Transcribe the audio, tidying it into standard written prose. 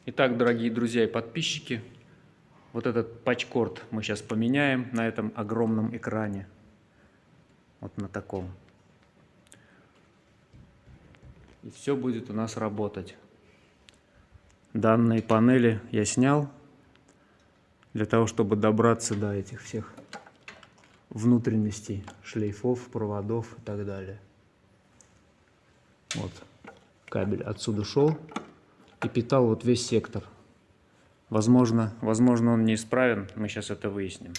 Итак, дорогие друзья и подписчики, вот этот патчкорд мы сейчас поменяем на этом огромном экране. Вот на таком. И все будет у нас работать. Данные панели я снял для того, чтобы добраться до этих всех внутренностей, шлейфов, проводов и так далее. Вот кабель отсюда шел и питал вот весь сектор. Возможно, он неисправен, мы сейчас это выясним.